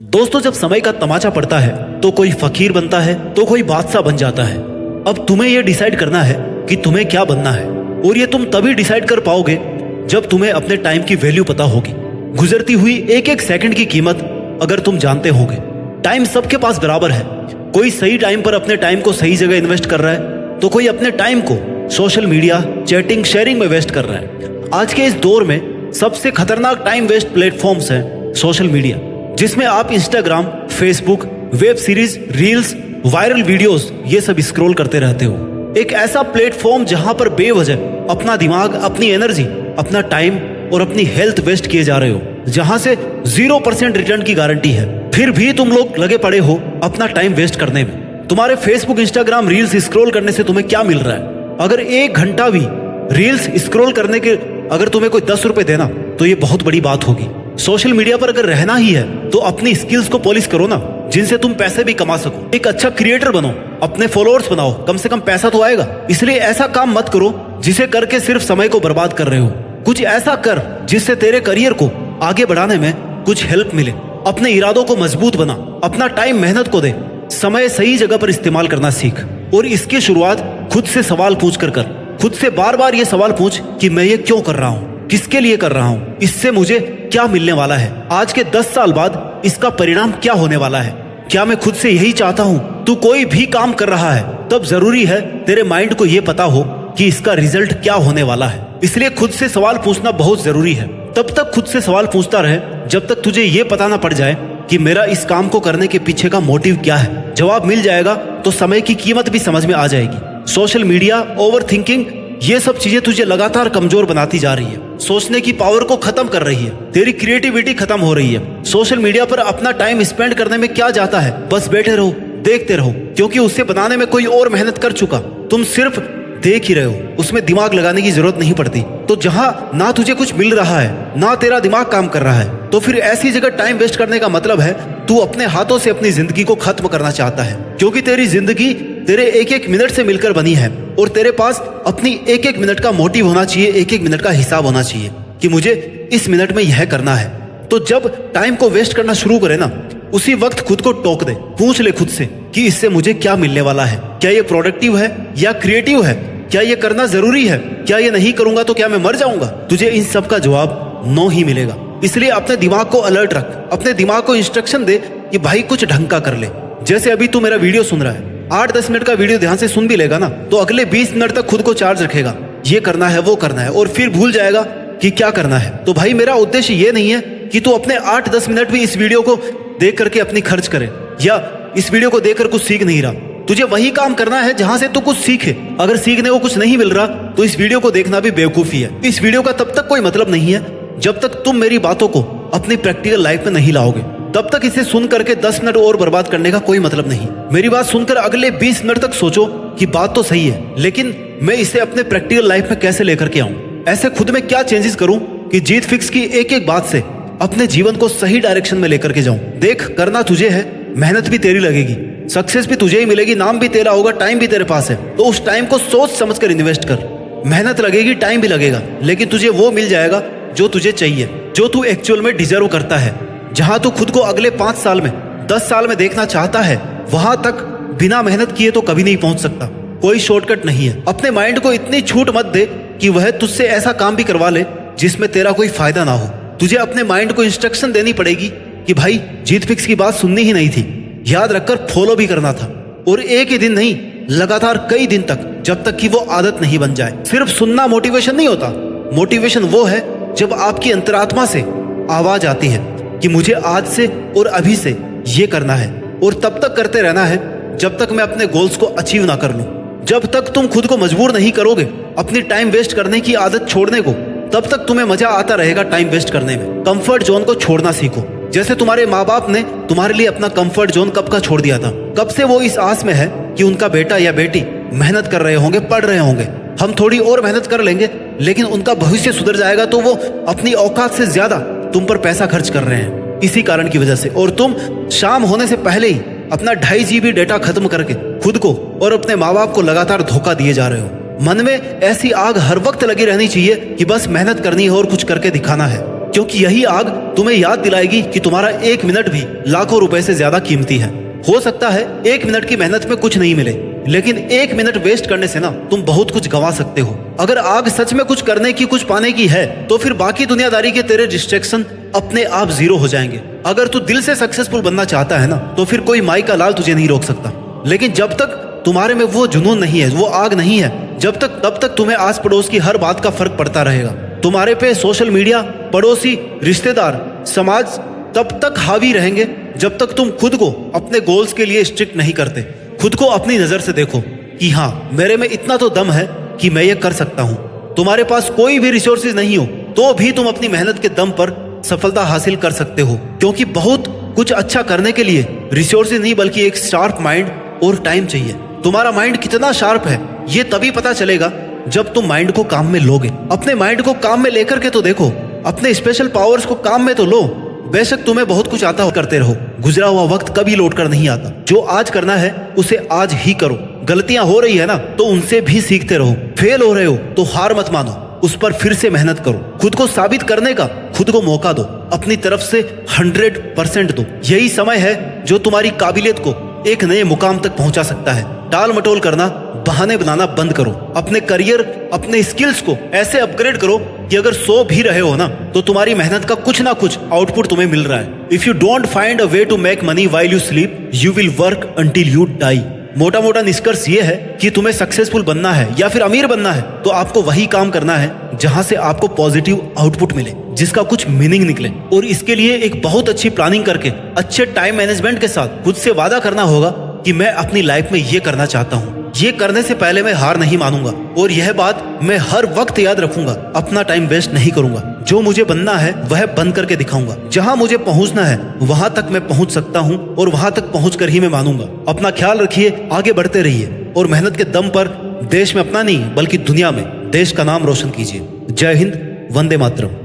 दोस्तों, जब समय का तमाचा पड़ता है तो कोई फकीर बनता है तो कोई बादशाह बन जाता है। अब तुम्हें यह डिसाइड करना है कि तुम्हें क्या बनना है, और ये तुम तभी डिसाइड कर पाओगे जब तुम्हें अपने टाइम की वैल्यू पता होगी। गुजरती हुई एक एक सेकंड की कीमत अगर तुम जानते होगे। टाइम सबके पास बराबर है। कोई सही टाइम पर अपने टाइम को सही जगह इन्वेस्ट कर रहा है तो कोई अपने टाइम को सोशल मीडिया, चैटिंग, शेयरिंग में वेस्ट कर रहा है। आज के इस दौर में सबसे खतरनाक टाइम वेस्ट प्लेटफॉर्म्स हैं सोशल मीडिया, जिसमें आप Instagram, Facebook, web series, reels, viral videos ये सब स्क्रॉल करते रहते हो। एक ऐसा प्लेटफॉर्म जहां पर बेवजह अपना दिमाग, अपनी एनर्जी, अपना टाइम और अपनी हेल्थ वेस्ट किए जा रहे हो, जहां से 0% रिटर्न की गारंटी है। फिर भी तुम लोग लगे पड़े हो अपना टाइम वेस्ट करने में। तुम्हारे फेसबुक, इंस्टाग्राम, रील्स स्क्रॉल करने से तुम्हें क्या मिल रहा है? अगर 1 घंटा भी रील्स स्क्रॉल करने के अगर तुम्हें कोई 10 रुपए देना तो ये बहुत बड़ी बात होगी। सोशल मीडिया पर अगर रहना ही है तो अपनी स्किल्स को पॉलिश करो ना, जिनसे तुम पैसे भी कमा सको। एक अच्छा क्रिएटर बनो, अपने फॉलोअर्स बनाओ, कम से कम पैसा तो आएगा। इसलिए ऐसा काम मत करो जिसे करके सिर्फ समय को बर्बाद कर रहे हो। कुछ ऐसा कर जिससे तेरे करियर को आगे बढ़ाने में कुछ हेल्प मिले। अपने इरादों को मजबूत बना, अपना टाइम मेहनत को दे, समय सही जगह पर इस्तेमाल करना सीख। और इसकी शुरुआत खुद से सवाल पूछ कर कर। खुद से बार बार ये सवाल पूछ कि मैं ये क्यों कर रहा हूँ, किसके लिए कर रहा हूँ, इससे मुझे क्या मिलने वाला है, आज के 10 साल बाद इसका परिणाम क्या होने वाला है, क्या मैं खुद से यही चाहता हूँ। तू कोई भी काम कर रहा है तब जरूरी है तेरे माइंड को ये पता हो कि इसका रिजल्ट क्या होने वाला है। इसलिए खुद से सवाल पूछना बहुत जरूरी है। तब तक खुद से सवाल पूछता रहे जब तक तुझे ये पता ना पड़ जाए कि मेरा इस काम को करने के पीछे का मोटिव क्या है। जवाब मिल जाएगा तो समय की कीमत भी समझ में आ जाएगी। सोशल मीडिया, ओवर थिंकिंग, ये सब चीजें तुझे लगातार कमजोर बनाती जा रही है। सोचने की पावर को खत्म कर रही है। तेरी क्रिएटिविटी खत्म हो रही है। सोशल मीडिया पर अपना टाइम स्पेंड करने में क्या जाता है? बस बैठे रहो, देखते रहो, क्योंकि उसे बनाने में कोई और मेहनत कर चुका। तुम सिर्फ देख ही रहे हो, उसमें दिमाग लगाने की जरूरत नहीं पड़ती। तो जहां ना तुझे कुछ मिल रहा है ना तेरा दिमाग काम कर रहा है, तो फिर ऐसी जगह टाइम वेस्ट करने का मतलब है तू अपने हाथों से अपनी जिंदगी को खत्म करना चाहता है। क्योंकि तेरी जिंदगी तेरे एक एक मिनट से मिलकर बनी है, और तेरे पास अपनी एक एक मिनट का मोटिव होना चाहिए, एक एक मिनट का हिसाब होना चाहिए कि मुझे इस मिनट में यह करना है। तो जब टाइम को वेस्ट करना शुरू करे ना, उसी वक्त खुद को टोक दे। पूछ ले खुद से कि इससे मुझे क्या मिलने वाला है। क्या ये प्रोडक्टिव है या क्रिएटिव है? क्या ये करना जरूरी है? क्या ये नहीं करूंगा तो क्या मैं मर जाऊंगा? तुझे इन सब का जवाब नो ही मिलेगा। इसलिए अपने दिमाग को अलर्ट रख, अपने दिमाग को इंस्ट्रक्शन दे कि भाई कुछ ढंग का कर ले। जैसे अभी तू मेरा वीडियो सुन रहा है, 8-10 मिनट का वीडियो ध्यान से सुन भी लेगा ना, तो अगले 20 मिनट तक खुद को चार्ज रखेगा, ये करना है, वो करना है, और फिर भूल जाएगा कि क्या करना है। तो भाई मेरा उद्देश्य ये नहीं है कि तू अपने 8-10 मिनट भी इस वीडियो को देख करके अपनी खर्च करे, या इस वीडियो को देखकर कुछ सीख नहीं रहा। तुझे वही काम करना है जहां से तू कुछ सीखे। अगर सीखने को कुछ नहीं मिल रहा तो इस वीडियो को देखना भी बेवकूफी है। इस वीडियो का तब तक कोई मतलब नहीं है जब तक तुम मेरी बातों को अपनी प्रैक्टिकल लाइफ में नहीं लाओगे। तब तक इसे सुन करके 10 मिनट और बर्बाद करने का कोई मतलब नहीं। मेरी बात सुनकर अगले 20 मिनट तक सोचो कि बात तो सही है, लेकिन मैं इसे अपने प्रैक्टिकल लाइफ में कैसे लेकर के आऊं, ऐसे खुद में क्या चेंजेस करूं कि जीत फिक्स की एक एक बात से अपने जीवन को सही डायरेक्शन में लेकर के जाऊं। देख, करना तुझे है, मेहनत भी तेरी लगेगी, सक्सेस भी तुझे ही मिलेगी, नाम भी तेरा होगा, टाइम भी तेरे पास है। तो उस टाइम को सोच समझ कर इन्वेस्ट कर। मेहनत लगेगी, टाइम भी लगेगा, लेकिन तुझे वो मिल जाएगा जो तुझे चाहिए, जो तू एक्चुअल में डिजर्व करता है। जहां तू खुद को अगले 5 साल में, 10 साल में देखना चाहता है, वहां तक बिना मेहनत किए तो कभी नहीं पहुंच सकता। कोई शॉर्टकट नहीं है। अपने माइंड को इतनी छूट मत दे कि वह तुझसे ऐसा काम भी करवा ले जिसमें तेरा कोई फायदा ना हो। तुझे अपने माइंड को इंस्ट्रक्शन देनी पड़ेगी कि भाई जीत फिक्स की बात सुननी ही नहीं थी, याद रखकर फॉलो भी करना था। और एक ही दिन नहीं, लगातार कई दिन तक, जब तक कि वो आदत नहीं बन जाए। सिर्फ सुनना मोटिवेशन नहीं होता। मोटिवेशन वो है जब आपकी अंतरात्मा से आवाज आती है कि मुझे आज से और अभी से ये करना है, और तब तक करते रहना है जब तक मैं अपने गोल्स को अचीव ना कर लूं। जब तक तुम खुद को मजबूर नहीं करोगे अपनी टाइम वेस्ट करने की आदत छोड़ने को, तब तक तुम्हें मजा आता रहेगा टाइम वेस्ट करने में। कंफर्ट जोन को छोड़ना सीखो। जैसे तुम्हारे माँ बाप ने तुम्हारे लिए अपना कंफर्ट जोन कब का छोड़ दिया था। कब से वो इस आस में है कि उनका बेटा या बेटी मेहनत कर रहे होंगे, पढ़ रहे होंगे, हम थोड़ी और मेहनत कर लेंगे, लेकिन उनका भविष्य सुधर जाएगा, तो वो अपनी औकात से ज्यादा तुम पर पैसा खर्च कर रहे हैं इसी कारण की वजह से। और तुम शाम होने से पहले ही अपना 2.5 GB डेटा खत्म करके खुद को और अपने माँ बाप को लगातार धोखा दिए जा रहे हो। मन में ऐसी आग हर वक्त लगी रहनी चाहिए कि बस मेहनत करनी है और कुछ करके दिखाना है। क्योंकि यही आग तुम्हें याद दिलाएगी कि तुम्हारा 1 मिनट भी लाखों रुपए से ज्यादा कीमती है। हो सकता है 1 मिनट की मेहनत में कुछ नहीं मिले, लेकिन 1 मिनट वेस्ट करने से ना तुम बहुत कुछ गंवा सकते हो। अगर आग सच में कुछ करने की, कुछ पाने की है, तो फिर बाकी दुनियादारी के तेरे डिस्ट्रैक्शन अपने आप जीरो हो जाएंगे। अगर तू दिल से सक्सेसफुल बनना चाहता है ना, तो फिर कोई माई का लाल तुझे नहीं रोक सकता। लेकिन जब तक तुम्हारे में वो जुनून नहीं है, वो आग नहीं है, तब तक तुम्हें आस पड़ोस की हर बात का फर्क पड़ता रहेगा। तुम्हारे पे सोशल मीडिया, पड़ोसी, रिश्तेदार, समाज तब तक हावी रहेंगे जब तक तुम खुद को अपने गोल्स के लिए स्ट्रिक्ट नहीं करते। खुद को अपनी नजर से देखो कि हाँ, मेरे में इतना तो दम है कि मैं ये कर सकता हूँ। तुम्हारे पास कोई भी रिसोर्सेज नहीं हो तो भी तुम अपनी मेहनत के दम पर सफलता हासिल कर सकते हो, क्योंकि बहुत कुछ अच्छा करने के लिए रिसोर्सेज नहीं बल्कि एक शार्प माइंड और टाइम चाहिए। तुम्हारा माइंड कितना शार्प है ये तभी पता चलेगा जब तुम माइंड को काम में लोगे। अपने माइंड को काम में लेकर के तो देखो, अपने स्पेशल पावर्स को काम में तो लो। बेशक तुम्हें बहुत कुछ आता हो, करते रहो, गुजरा हुआ वक्त कभी लौट कर नहीं आता। जो आज करना है उसे आज ही करो। गलतियां हो रही है ना, तो उनसे भी सीखते रहो। फेल हो रहे हो तो हार मत मानो, उस पर फिर से मेहनत करो। खुद को साबित करने का खुद को मौका दो, अपनी तरफ से 100% दो। यही समय है जो तुम्हारी काबिलियत को एक नए मुकाम तक पहुंचा सकता है। टाल मटोल करना, बहाने बनाना बंद करो। अपने करियर, अपने स्किल्स को ऐसे अपग्रेड करो कि अगर सो भी रहे हो ना, तो तुम्हारी मेहनत का कुछ ना कुछ आउटपुट तुम्हें मिल रहा है। If you don't find a way to make money while you sleep, you will work until you die. मोटा मोटा निष्कर्ष ये है कि तुम्हें सक्सेसफुल बनना है या फिर अमीर बनना है, तो आपको वही काम करना है जहां से आपको पॉजिटिव आउटपुट मिले, जिसका कुछ मीनिंग निकले। और इसके लिए एक बहुत अच्छी प्लानिंग करके, अच्छे टाइम मैनेजमेंट के साथ खुद से वादा करना होगा कि मैं अपनी लाइफ में ये करना चाहता हूँ। ये करने से पहले मैं हार नहीं मानूंगा, और यह बात मैं हर वक्त याद रखूंगा। अपना टाइम वेस्ट नहीं करूंगा। जो मुझे बनना है वह बन करके दिखाऊंगा। जहां मुझे पहुंचना है वहां तक मैं पहुंच सकता हूं, और वहां तक पहुंचकर ही मैं मानूंगा। अपना ख्याल रखिए, आगे बढ़ते रहिए, और मेहनत के दम पर देश में अपना नहीं बल्कि दुनिया में देश का नाम रोशन कीजिए। जय हिंद, वंदे मातरम।